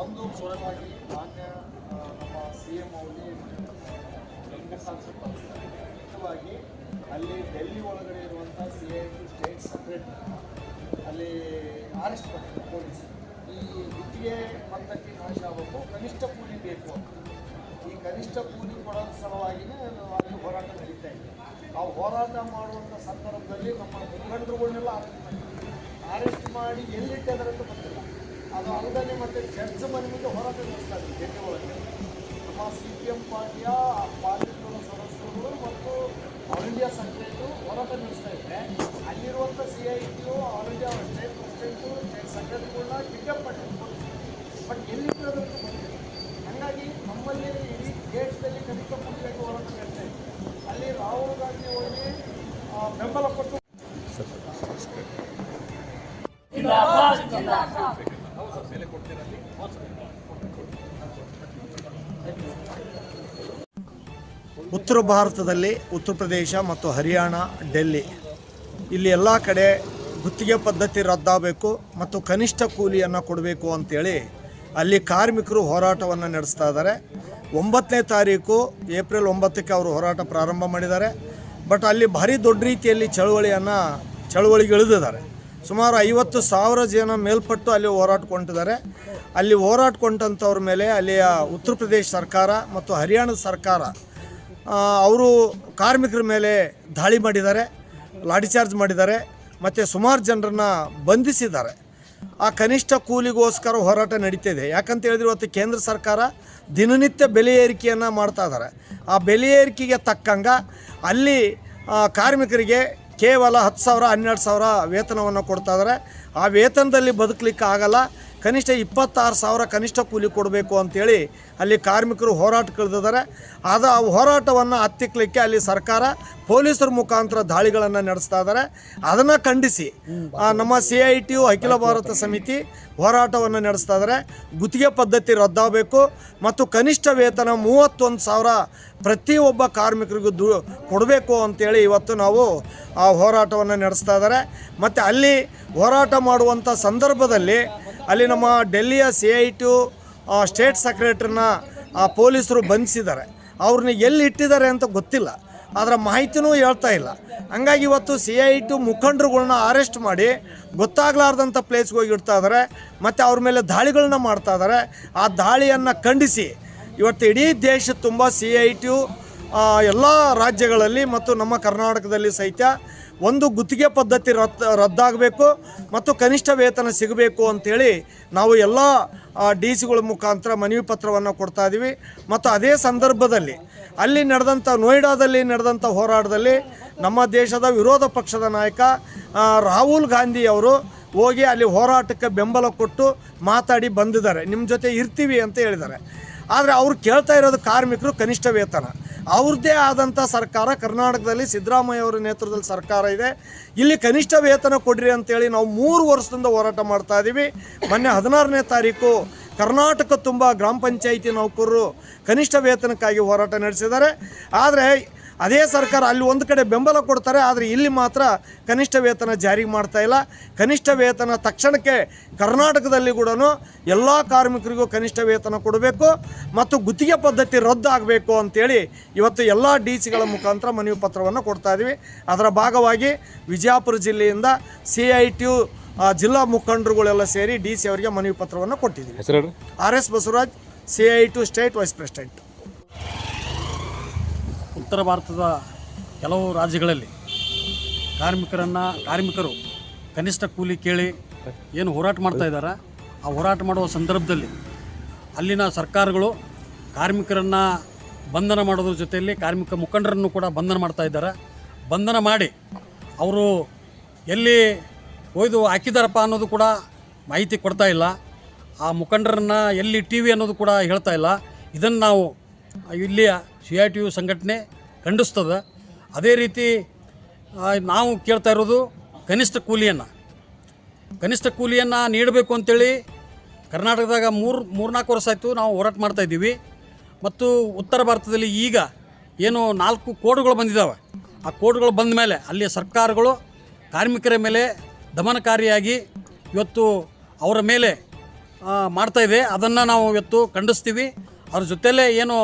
ಒಂದು ಸುಲಭವಾಗಿ ಮಾನ್ಯ ನಮ್ಮ CM ಅವರಿಗೆ ಮುಖ್ಯವಾಗಿ ಅಲ್ಲಿ ಡೆಲ್ಲಿ ಒಳಗಡೆ ಇರುವಂಥ CIT ಸ್ಟೇಟ್ ಸೆಕ್ರೆಟರಿ ಅಲ್ಲಿ ಅರೆಸ್ಟ್ ಮಾಡಿದ್ರು ಪೊಲೀಸ್. ಈ ಗುತ್ತಿಗೆ ಪದ್ಧತಿ ನಾಶ ಆಗಬೇಕು, ಕನಿಷ್ಠ ಕೂಲಿ ಬೇಕು ಅಂತ. ಈ ಕನಿಷ್ಠ ಕೂಲಿ ಕೊಡೋದ್ರ ಸಲುವಾಗಿಯೇ ಅಲ್ಲಿ ಹೋರಾಟ ನಡೀತಾ ಇದೆ. ಆ ಹೋರಾಟ ಮಾಡುವಂಥ ಸಂದರ್ಭದಲ್ಲಿ ನಮ್ಮ ಮುಖಂಡರುಗಳನ್ನೆಲ್ಲ ಅರೆಸ್ಟ್ ಮಾಡಿ ಎಲ್ಲಿಟ್ಟಿದ್ದಾರೆ ಅಂತ ಗೊತ್ತಿಲ್ಲ. ಅದು ಅಲ್ಲದೆ ಮತ್ತು ಜಡ್ಜ್ ಮನೆ ಮುಂದೆ ಹೋರಾಟ ನಡೆಸ್ತಾ ಇದ್ದಾರೆ ಡೆಲ್ಲಿ ಒಳಗೆ. ನಮ್ಮ CPM ಪಾರ್ಟಿಯ ಪಾಲಿಕೆಗಳ ಸದಸ್ಯರು ಮತ್ತು ಆಲ್ ಇಂಡಿಯಾ ಸೆಕ್ರೆಟರಿ ಹೋರಾಟ ನಡೆಸ್ತಾ ಇದ್ದಾರೆ. ಅಲ್ಲಿರುವಂಥ CIT all India state president state ಸೆಕ್ರೆಟರಿಗಳನ್ನ ಕಿಡ್ನಾಪ್ ಮಾಡಿದ್ರು. ಬಟ್ ಎಲ್ಲಿಟ್ಟಿರೋದು ಅಂತ ಗೊತ್ತಿಲ್ಲ. ಹಾಗಾಗಿ ನಮ್ಮಲ್ಲಿ ಇಡೀ ದೇಶದಲ್ಲಿ ಕನಿಷ್ಠ ಕೂಲಿಗಾಗಿ ಹೋರಾಟ ನಡೆಸ್ತಾ ಇದೆ. ಅಲ್ಲಿ ರಾಹುಲ್ ಗಾಂಧಿ ಅವರಿಗೆ ಬೆಂಬಲ ಕೊಟ್ಟು ಉತ್ತರ ಭಾರತದಲ್ಲಿ ಉತ್ತರ ಪ್ರದೇಶ ಮತ್ತು ಹರಿಯಾಣ, ಡೆಲ್ಲಿ ಇಲ್ಲಿ ಎಲ್ಲ ಕಡೆ ಗುತ್ತಿಗೆ ಪದ್ಧತಿ ರದ್ದಾಗಬೇಕು ಮತ್ತು ಕನಿಷ್ಠ ಕೂಲಿಯನ್ನು ಕೊಡಬೇಕು ಅಂತೇಳಿ ಅಲ್ಲಿ ಕಾರ್ಮಿಕರು ಹೋರಾಟವನ್ನು ನಡೆಸ್ತಾ ಇದ್ದಾರೆ. 9ನೇ ತಾರೀಕು ಏಪ್ರಿಲ್ 9ಕ್ಕೆ ಅವರು ಹೋರಾಟ ಪ್ರಾರಂಭ ಮಾಡಿದ್ದಾರೆ. ಬಟ್ ಅಲ್ಲಿ ಭಾರಿ ದೊಡ್ಡ ರೀತಿಯಲ್ಲಿ ಚಳುವಳಿಗೆ ಇಳಿದಿದ್ದಾರೆ. ಸುಮಾರು 50,000 ಜನ ಮೇಲ್ಪಟ್ಟು ಅಲ್ಲಿ ಹೋರಾಟಕೊಂಡಿದ್ದಾರೆ. ಅಲ್ಲಿ ಹೋರಾಟಕೊಂಡಂಥವ್ರ ಮೇಲೆ ಅಲ್ಲಿಯ ಉತ್ತರ ಪ್ರದೇಶ ಸರ್ಕಾರ ಮತ್ತು ಹರಿಯಾಣದ ಸರ್ಕಾರ ಅವರು ಕಾರ್ಮಿಕರ ಮೇಲೆ ದಾಳಿ ಮಾಡಿದ್ದಾರೆ, ಲಾಠಿ ಚಾರ್ಜ್ ಮಾಡಿದ್ದಾರೆ ಮತ್ತು ಸುಮಾರು ಜನರನ್ನು ಬಂಧಿಸಿದ್ದಾರೆ. ಆ ಕನಿಷ್ಠ ಕೂಲಿಗೋಸ್ಕರ ಹೋರಾಟ ನಡೀತಿದೆ. ಯಾಕಂತ ಹೇಳಿದ್ರೆ ಇವತ್ತು ಕೇಂದ್ರ ಸರ್ಕಾರ ದಿನನಿತ್ಯ ಬೆಲೆ ಏರಿಕೆಯನ್ನು ಮಾಡ್ತಾ ಇದ್ದಾರೆ. ಆ ಬೆಲೆ ಏರಿಕೆಗೆ ತಕ್ಕಂಗೆ ಅಲ್ಲಿ ಕಾರ್ಮಿಕರಿಗೆ ಕೇವಲ 10,000 12,000 ವೇತನವನ್ನು ಕೊಡ್ತಾ ಇದ್ದಾರೆ. ಆ ವೇತನದಲ್ಲಿ ಬದುಕಲಿಕ್ಕೆ ಆಗಲ್ಲ, ಕನಿಷ್ಠ 26,000 ಕನಿಷ್ಠ ಕೂಲಿ ಕೊಡಬೇಕು ಅಂಥೇಳಿ ಅಲ್ಲಿ ಕಾರ್ಮಿಕರು ಹೋರಾಟಕ್ಕಿಳಿದಿದ್ದಾರೆ. ಆ ಹೋರಾಟವನ್ನು ಹತ್ತಿಕ್ಕಲಿಕ್ಕೆ ಅಲ್ಲಿ ಸರ್ಕಾರ ಪೊಲೀಸರ ಮುಖಾಂತರ ದಾಳಿಗಳನ್ನು ನಡೆಸ್ತಾ ಇದ್ದಾರೆ. ಅದನ್ನು ಖಂಡಿಸಿ ನಮ್ಮ CIT ಅಖಿಲ ಭಾರತ ಸಮಿತಿ ಹೋರಾಟವನ್ನು ನಡೆಸ್ತಾ ಇದ್ದಾರೆ. ಗುತ್ತಿಗೆ ಪದ್ಧತಿ ರದ್ದಾಗಬೇಕು ಮತ್ತು ಕನಿಷ್ಠ ವೇತನ 31,000 ಪ್ರತಿಯೊಬ್ಬ ಕಾರ್ಮಿಕರಿಗೂ ಕೊಡಬೇಕು ಅಂತೇಳಿ ಇವತ್ತು ನಾವು ಆ ಹೋರಾಟವನ್ನು ನಡೆಸ್ತಾ ಇದ್ದಾರೆ. ಮತ್ತು ಅಲ್ಲಿ ಹೋರಾಟ ಮಾಡುವಂಥ ಸಂದರ್ಭದಲ್ಲಿ ಅಲ್ಲಿ ನಮ್ಮ ಡೆಲ್ಲಿಯ CIT ಸ್ಟೇಟ್ ಸೆಕ್ರೆಟರಿನ ಪೊಲೀಸರು ಬಂಧಿಸಿದ್ದಾರೆ. ಅವ್ರನ್ನ ಎಲ್ಲಿ ಇಟ್ಟಿದ್ದಾರೆ ಅಂತ ಗೊತ್ತಿಲ್ಲ, ಅದರ ಮಾಹಿತಿನೂ ಹೇಳ್ತಾ ಇಲ್ಲ. ಹಂಗಾಗಿ ಇವತ್ತು CIT ಮುಖಂಡರುಗಳನ್ನ ಅರೆಸ್ಟ್ ಮಾಡಿ ಗೊತ್ತಾಗಲಾರ್ದಂಥ ಪ್ಲೇಸ್ಗೆ ಹೋಗಿ ಇಡ್ತಾ ಇದ್ದಾರೆ ಮತ್ತು ಅವ್ರ ಮೇಲೆ ದಾಳಿಗಳನ್ನ ಮಾಡ್ತಾ ಇದ್ದಾರೆ. ಆ ದಾಳಿಯನ್ನು ಖಂಡಿಸಿ ಇವತ್ತು ಇಡೀ ದೇಶ ತುಂಬ CIT ಎಲ್ಲ ರಾಜ್ಯಗಳಲ್ಲಿ ಮತ್ತು ನಮ್ಮ ಕರ್ನಾಟಕದಲ್ಲಿ ಸಹಿತ ಒಂದು ಗುತ್ತಿಗೆ ಪದ್ಧತಿ ರದ್ದಾಗಬೇಕು ಮತ್ತು ಕನಿಷ್ಠ ವೇತನ ಸಿಗಬೇಕು ಅಂಥೇಳಿ ನಾವು ಎಲ್ಲ DC ಮುಖಾಂತರ ಮನವಿ ಪತ್ರವನ್ನು ಕೊಡ್ತಾ ಇದ್ದೀವಿ. ಮತ್ತು ಅದೇ ಸಂದರ್ಭದಲ್ಲಿ ಅಲ್ಲಿ ನಡೆದಂಥ ನೋಯ್ಡಾದಲ್ಲಿ ನಡೆದಂಥ ಹೋರಾಟದಲ್ಲಿ ನಮ್ಮ ದೇಶದ ವಿರೋಧ ಪಕ್ಷದ ನಾಯಕ ರಾಹುಲ್ ಗಾಂಧಿ ಅವರು ಹೋಗಿ ಅಲ್ಲಿ ಹೋರಾಟಕ್ಕೆ ಬೆಂಬಲ ಕೊಟ್ಟು ಮಾತಾಡಿ ಬಂದಿದ್ದಾರೆ, ನಿಮ್ಮ ಜೊತೆ ಇರ್ತೀವಿ ಅಂತ ಹೇಳಿದ್ದಾರೆ. ಆದರೆ ಅವ್ರು ಕೇಳ್ತಾ ಇರೋದು ಕಾರ್ಮಿಕರು ಕನಿಷ್ಠ ವೇತನ. ಅವ್ರದ್ದೇ ಆದಂಥ ಸರ್ಕಾರ ಕರ್ನಾಟಕದಲ್ಲಿ ಸಿದ್ದರಾಮಯ್ಯ ಅವರ ನೇತೃತ್ವದಲ್ಲಿ ಸರ್ಕಾರ ಇದೆ. ಇಲ್ಲಿ ಕನಿಷ್ಠ ವೇತನ ಕೊಡ್ರಿ ಅಂತೇಳಿ ನಾವು 3 ವರ್ಷದಿಂದ ಹೋರಾಟ ಮಾಡ್ತಾ ಇದ್ದೀವಿ. ಮೊನ್ನೆ 16ನೇ ತಾರೀಕು ಕರ್ನಾಟಕ ತುಂಬ ಗ್ರಾಮ ಪಂಚಾಯಿತಿ ನೌಕರರು ಕನಿಷ್ಠ ವೇತನಕ್ಕಾಗಿ ಹೋರಾಟ ನಡೆಸಿದ್ದಾರೆ. ಆದರೆ ಅದೇ ಸರ್ಕಾರ ಅಲ್ಲಿ ಒಂದು ಕಡೆ ಬೆಂಬಲ ಕೊಡ್ತಾರೆ, ಆದರೆ ಇಲ್ಲಿ ಮಾತ್ರ ಕನಿಷ್ಠ ವೇತನ ಜಾರಿ ಮಾಡ್ತಾ ಇಲ್ಲ. ಕನಿಷ್ಠ ವೇತನ ತಕ್ಷಣಕ್ಕೆ ಕರ್ನಾಟಕದಲ್ಲಿ ಕೂಡ ಎಲ್ಲ ಕಾರ್ಮಿಕರಿಗೂ ಕನಿಷ್ಠ ವೇತನ ಕೊಡಬೇಕು ಮತ್ತು ಗುತ್ತಿಗೆ ಪದ್ಧತಿ ರದ್ದು ಆಗಬೇಕು ಅಂತೇಳಿ ಇವತ್ತು ಎಲ್ಲ DC ಮುಖಾಂತರ ಮನವಿ ಪತ್ರವನ್ನು ಕೊಡ್ತಾ ಇದ್ದೀವಿ. ಅದರ ಭಾಗವಾಗಿ ವಿಜಯಪುರ ಜಿಲ್ಲೆಯಿಂದ CIT ಜಿಲ್ಲಾ ಮುಖಂಡರುಗಳೆಲ್ಲ ಸೇರಿ DC ಅವರಿಗೆ ಮನವಿ ಪತ್ರವನ್ನು ಕೊಟ್ಟಿದ್ದೀವಿ. RS Basavaraj, CIT state vice president. ಉತ್ತರ ಭಾರತದ ಕೆಲವು ರಾಜ್ಯಗಳಲ್ಲಿ ಕಾರ್ಮಿಕರು ಕನಿಷ್ಠ ಕೂಲಿ ಕೇಳಿ ಏನು ಹೋರಾಟ ಮಾಡ್ತಾ ಇದ್ದಾರೆ, ಆ ಹೋರಾಟ ಮಾಡುವ ಸಂದರ್ಭದಲ್ಲಿ ಅಲ್ಲಿನ ಸರ್ಕಾರಗಳು ಕಾರ್ಮಿಕರನ್ನು ಬಂಧನ ಮಾಡೋದ್ರ ಜೊತೆಯಲ್ಲಿ ಕಾರ್ಮಿಕ ಮುಖಂಡರನ್ನು ಕೂಡ ಬಂಧನ ಮಾಡ್ತಾ ಇದ್ದಾರೆ. ಬಂಧನ ಮಾಡಿ ಅವರು ಎಲ್ಲಿ ಒಯ್ದು ಹಾಕಿದಾರಪ್ಪ ಅನ್ನೋದು ಕೂಡ ಮಾಹಿತಿ ಕೊಡ್ತಾ ಇಲ್ಲ. ಆ ಮುಖಂಡರನ್ನು ಎಲ್ಲಿ TV ಅನ್ನೋದು ಕೂಡ ಹೇಳ್ತಾ ಇಲ್ಲ. ಇದನ್ನು ನಾವು ಇಲ್ಲಿಯ CIT ಸಂಘಟನೆ ಖಂಡಿಸ್ತದೆ. ಅದೇ ರೀತಿ ನಾವು ಕೇಳ್ತಾ ಇರೋದು ಕನಿಷ್ಠ ಕೂಲಿಯನ್ನು ನೀಡಬೇಕು ಅಂತೇಳಿ ಕರ್ನಾಟಕದಾಗ 3-4 ವರ್ಷ ಆಯಿತು ನಾವು ಹೋರಾಟ ಮಾಡ್ತಾಯಿದ್ದೀವಿ. ಮತ್ತು ಉತ್ತರ ಭಾರತದಲ್ಲಿ ಈಗ ಏನು 4 ಕೋಡ್ಗಳು ಬಂದಿದ್ದಾವೆ, ಆ ಕೋಡ್ಗಳು ಬಂದ ಮೇಲೆ ಅಲ್ಲಿಯ ಸರ್ಕಾರಗಳು ಕಾರ್ಮಿಕರ ಮೇಲೆ ದಮನಕಾರಿಯಾಗಿ ಇವತ್ತು ಅವರ ಮೇಲೆ ಮಾಡ್ತಾಯಿದೆ. ಅದನ್ನು ನಾವು ಇವತ್ತು ಖಂಡಿಸ್ತೀವಿ. ಅವ್ರ ಜೊತೆಯಲ್ಲೇ ಏನು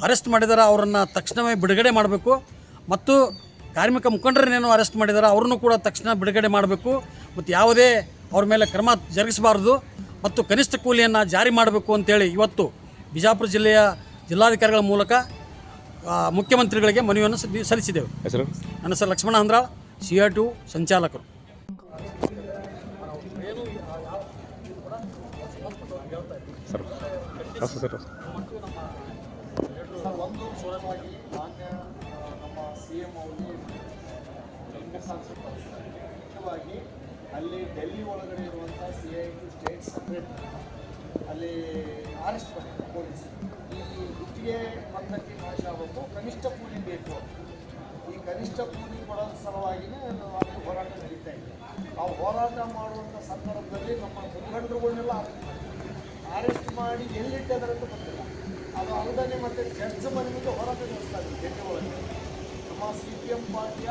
ಅರೆಸ್ಟ್ ಮಾಡಿದಾರೆ ಅವರನ್ನು ತಕ್ಷಣವೇ ಬಿಡುಗಡೆ ಮಾಡಬೇಕು ಮತ್ತು ಕಾರ್ಮಿಕ ಮುಖಂಡರನ್ನೇನು ಅರೆಸ್ಟ್ ಮಾಡಿದ್ದಾರೆ ಅವ್ರನ್ನೂ ಕೂಡ ತಕ್ಷಣ ಬಿಡುಗಡೆ ಮಾಡಬೇಕು ಮತ್ತು ಯಾವುದೇ ಅವ್ರ ಮೇಲೆ ಕ್ರಮ ಜರುಗಿಸಬಾರ್ದು ಮತ್ತು ಕನಿಷ್ಠ ಕೂಲಿಯನ್ನು ಜಾರಿ ಮಾಡಬೇಕು ಅಂತೇಳಿ ಇವತ್ತು ಬಿಜಾಪುರ ಜಿಲ್ಲೆಯ ಜಿಲ್ಲಾಧಿಕಾರಿಗಳ ಮೂಲಕ ಮುಖ್ಯಮಂತ್ರಿಗಳಿಗೆ ಮನವಿಯನ್ನು ಸಲ್ಲಿಸಿದ್ದೇವೆ. ನನ್ನ ಹೆಸರು ಲಕ್ಷ್ಮಣ ಹಂದ್ರಾಳ್, CR2 ಸಂಚಾಲಕರು. ಒಂದು ಸುಲಭವಾಗಿ ಮಾನ್ಯ ನಮ್ಮ CM ಅವರು ಮುಖ್ಯವಾಗಿ ಅಲ್ಲಿ ಡೆಲ್ಲಿ ಒಳಗಡೆ ಇರುವಂಥ CID ಸ್ಟೇಟ್ ಸೆಕ್ರೆಟರಿ ಅಲ್ಲಿ ಅರೆಸ್ಟ್ ಮಾಡಿದ್ದಾರೆ ಪೊಲೀಸ್. ಈ ಗುತ್ತಿಗೆ ಪದ್ಧತಿ ನಾಶ ಆಗಬೇಕು, ಕನಿಷ್ಠ ಕೂಲಿ ಬೇಕು. ಈ ಕನಿಷ್ಠ ಕೂಲಿ ಕೊಡೋ ಸಲುವಾಗಿಯೇ ಅಲ್ಲಿ ಹೋರಾಟ ನಡೀತಾ ಇದೆ. ಆ ಹೋರಾಟ ಮಾಡುವಂಥ ಸಂದರ್ಭದಲ್ಲಿ ನಮ್ಮ ಮುಖಂಡರುಗಳನ್ನೆಲ್ಲ ಅರೆಸ್ಟ್ ಮಾಡಿ ಎಲ್ಲಿಟ್ಟಿದ್ದಾರೆ ಅಂತ ಗೊತ್ತಿಲ್ಲ. ಅದು ಅಲ್ಲದೆ ಮತ್ತು ಜಡ್ಜ್ ಮನೆ ಮುಂದೆ ಹೋರಾಟ ನಡೆಸ್ತಾ ಇದ್ದಾರೆ ಡೆಲ್ಲಿ ಒಳಗೆ. ನಮ್ಮ CPM ಪಾರ್ಟಿಯ